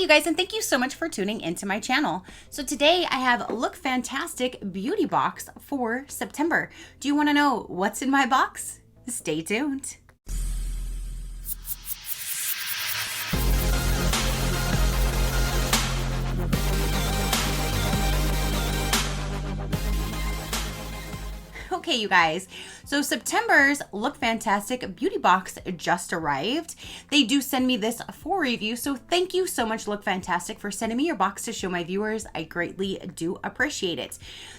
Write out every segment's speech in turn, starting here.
you guys, and thank you so much for tuning into my channel. So today I have a Look Fantastic beauty box for September. Do you want to know what's in my box? Stay tuned. Okay, you guys, so September's Look Fantastic beauty box just arrived. They do send me this for review, so thank you so much, Look Fantastic, for sending me your box to show my viewers. I greatly do appreciate it.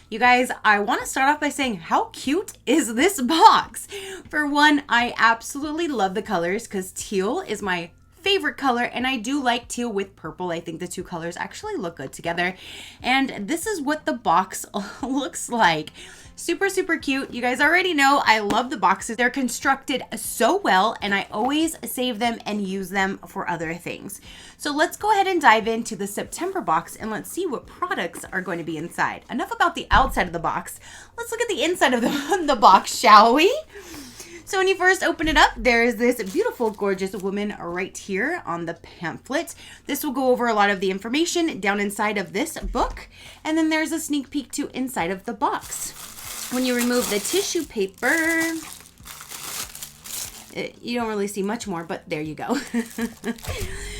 You guys, I want to start off by saying, how cute is this box? For one, I absolutely love the colors because teal is my favorite color, and I do like teal with purple. I think the two colors actually look good together, and this is what the box looks like. Super, super cute. You guys already know I love the boxes. They're constructed so well, and I always save them and use them for other things. So let's go ahead and dive into the September box and let's see what products are going to be inside. Enough about the outside of the box. Let's look at the inside of the box, shall we? So when you first open it up, there's this beautiful, gorgeous woman right here on the pamphlet. This will go over a lot of the information down inside of this book. And then there's a sneak peek to inside of the box. When you remove the tissue paper, you don't really see much more, but there you go.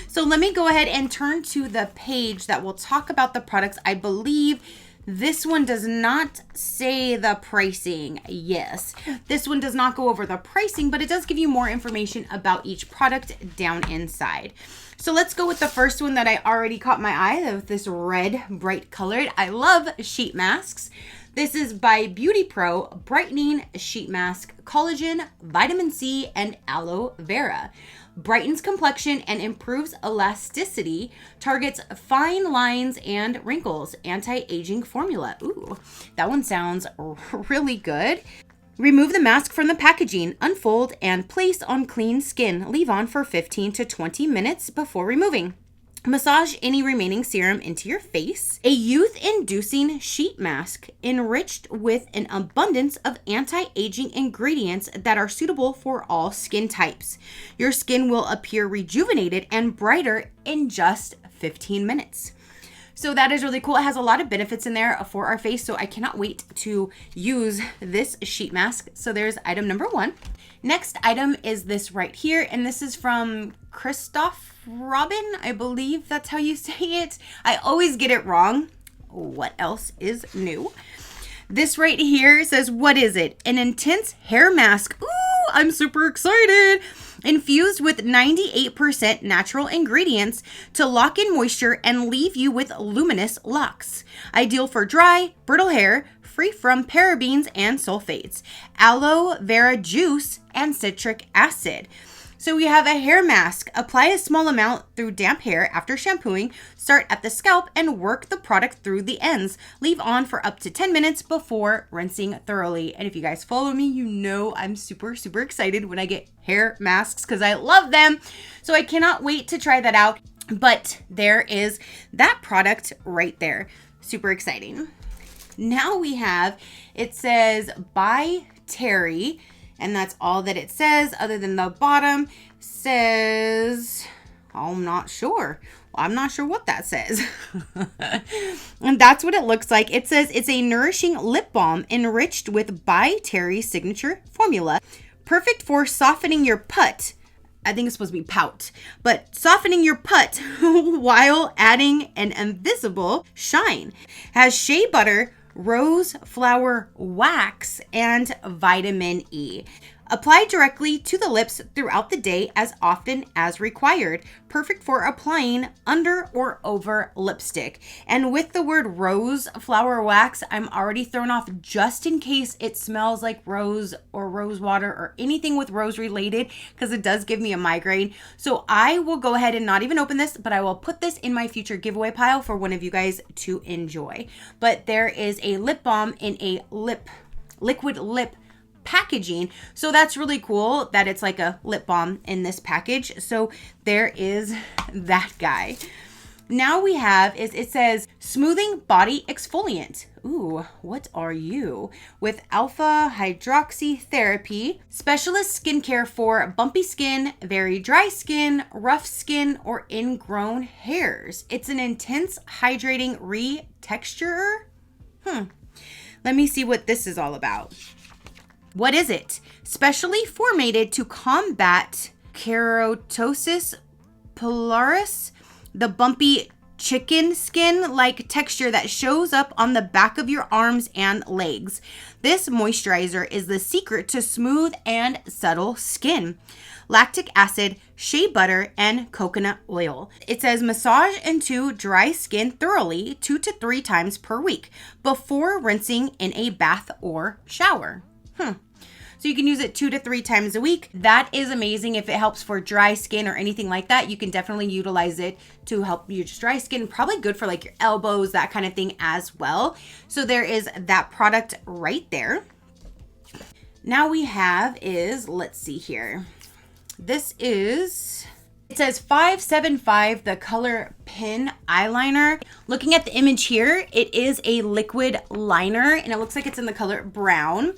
So let me go ahead and turn to the page that will talk about the products. I believe this one does not say the pricing. Yes, this one does not go over the pricing, but it does give you more information about each product down inside. So let's go with the first one that I already caught my eye with this red, bright colored. I love sheet masks. This is by Beauty Pro Brightening Sheet Mask, Collagen, Vitamin C, and Aloe Vera. Brightens complexion and improves elasticity, targets fine lines and wrinkles, anti-aging formula. Ooh, that one sounds really good. Remove the mask from the packaging, unfold, and place on clean skin. Leave on for 15 to 20 minutes before removing. Massage any remaining serum into your face. A youth-inducing sheet mask enriched with an abundance of anti-aging ingredients that are suitable for all skin types. Your skin will appear rejuvenated and brighter in just 15 minutes. So that is really cool. It has a lot of benefits in there for our face, so I cannot wait to use this sheet mask. So there's item number one. Next item is this right here, and this is from Robin, I believe that's how you say it. I always get it wrong. What else is new? This right here says, what is it? An intense hair mask. Ooh, I'm super excited. Infused with 98% natural ingredients to lock in moisture and leave you with luminous locks. Ideal for dry, brittle hair, free from parabens and sulfates, aloe vera juice, and citric acid. So we have a hair mask. Apply a small amount through damp hair after shampooing. Start at the scalp and work the product through the ends. Leave on for up to 10 minutes before rinsing thoroughly. And if you guys follow me, you know I'm super, super excited when I get hair masks because I love them. So I cannot wait to try that out. But there is that product right there. Super exciting. Now we have, it says by Terry. And that's all that it says, other than the bottom says, I'm not sure. I'm not sure what that says. And that's what it looks like. It says it's a nourishing lip balm enriched with by Terry signature formula. Perfect for softening your put. I think it's supposed to be pout, but softening your put while adding an invisible shine. Has shea butter, rose flower wax, and vitamin E. Apply directly to the lips throughout the day as often as required. Perfect for applying under or over lipstick. And with the word rose flower wax, I'm already thrown off just in case it smells like rose or rose water or anything with rose related, because it does give me a migraine. So I will go ahead and not even open this, but I will put this in my future giveaway pile for one of you guys to enjoy. But there is a lip balm in a liquid lip packaging, so that's really cool that it's like a lip balm in this package. So there is that guy. Now we have is it says smoothing body exfoliant. Ooh, what are you? With alpha hydroxy therapy, specialist skincare for bumpy skin, very dry skin, rough skin, or ingrown hairs. It's an intense hydrating retexturer. Let me see what this is all about. What is it? Specially formulated to combat keratosis pilaris, the bumpy chicken skin-like texture that shows up on the back of your arms and legs. This moisturizer is the secret to smooth and subtle skin. Lactic acid, shea butter, and coconut oil. It says massage into dry skin thoroughly 2 to 3 times per week before rinsing in a bath or shower. So you can use it 2 to 3 times a week. That is amazing. If it helps for dry skin or anything like that, you can definitely utilize it to help your dry skin. Probably good for like your elbows, that kind of thing as well. So there is that product right there. Now we have is, let's see here. This is, it says 575, the Colorpin Eyeliner. Looking at the image here, it is a liquid liner and it looks like it's in the color brown.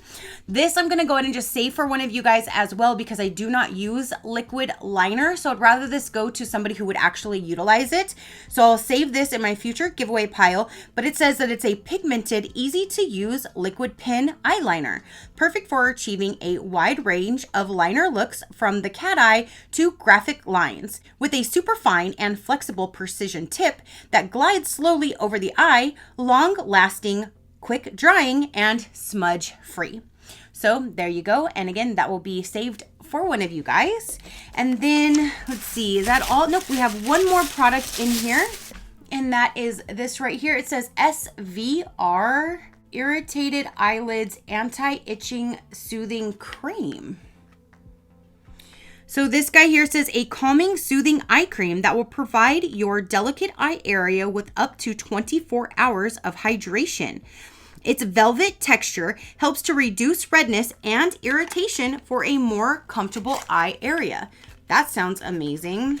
This I'm gonna go ahead and just save for one of you guys as well because I do not use liquid liner. So I'd rather this go to somebody who would actually utilize it. So I'll save this in my future giveaway pile, but it says that it's a pigmented, easy to use liquid pen eyeliner. Perfect for achieving a wide range of liner looks from the cat eye to graphic lines. With a super fine and flexible precision tip that glides slowly over the eye, long lasting, quick drying, and smudge free. So there you go. And again, that will be saved for one of you guys. And then let's see, is that all? Nope, we have one more product in here. And that is this right here. It says SVR Irritated Eyelids Anti-Itching Soothing Cream. So this guy here says a calming, soothing eye cream that will provide your delicate eye area with up to 24 hours of hydration. Its velvet texture helps to reduce redness and irritation for a more comfortable eye area. That sounds amazing,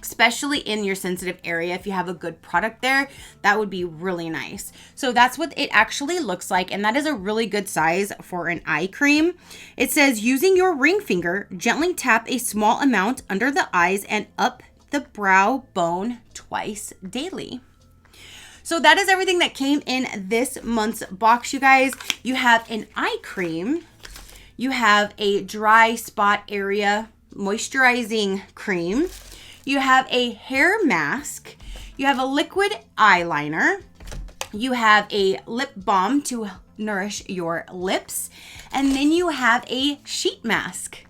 especially in your sensitive area. If you have a good product there, that would be really nice. So that's what it actually looks like, and that is a really good size for an eye cream. It says using your ring finger, gently tap a small amount under the eyes and up the brow bone twice daily. So that is everything that came in this month's box, you guys. You have an eye cream. You have a dry spot area moisturizing cream. You have a hair mask. You have a liquid eyeliner. You have a lip balm to nourish your lips. And then you have a sheet mask.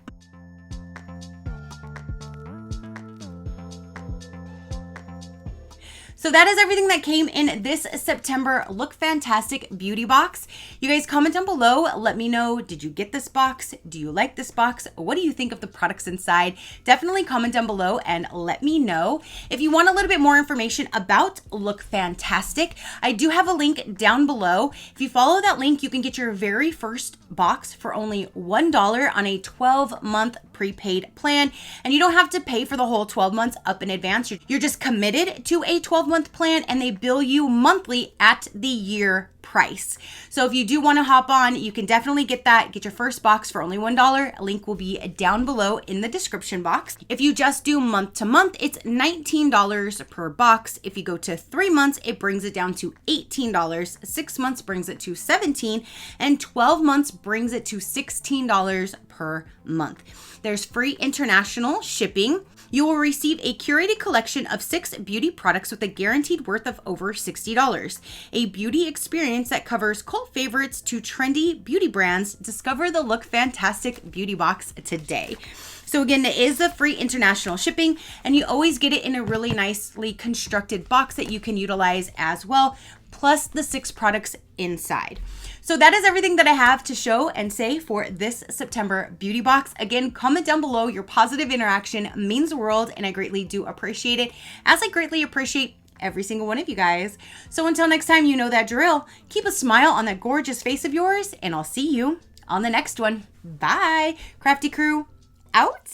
So that is everything that came in this September Look Fantastic beauty box. You guys comment down below. Let me know, did you get this box? Do you like this box? What do you think of the products inside? Definitely comment down below and let me know. If you want a little bit more information about Look Fantastic, I do have a link down below. If you follow that link, you can get your very first box for only $1 on a 12-month prepaid plan, and you don't have to pay for the whole 12 months up in advance. You're just committed to a 12-month plan and they bill you monthly at the year price. So if you do want to hop on, you can definitely get your first box for only $1. A link will be down below in the description box. If you just do month to month, it's $19 per box. If you go to 3 months, it brings it down to $18. 6 months brings it to $17, and 12 months brings it to $16 per month. There's free international shipping. You will receive a curated collection of 6 beauty products with a guaranteed worth of over $60. A beauty experience that covers cult favorites to trendy beauty brands. Discover the Look Fantastic beauty box today. So again, it is the free international shipping, and you always get it in a really nicely constructed box that you can utilize as well, plus the 6 products inside. So that is everything that I have to show and say for this September beauty box. Again, comment down below. Your positive interaction means the world, and I greatly do appreciate it, as I greatly appreciate every single one of you guys. So until next time, you know that drill. Keep a smile on that gorgeous face of yours, and I'll see you on the next one. Bye. Crafty crew, out.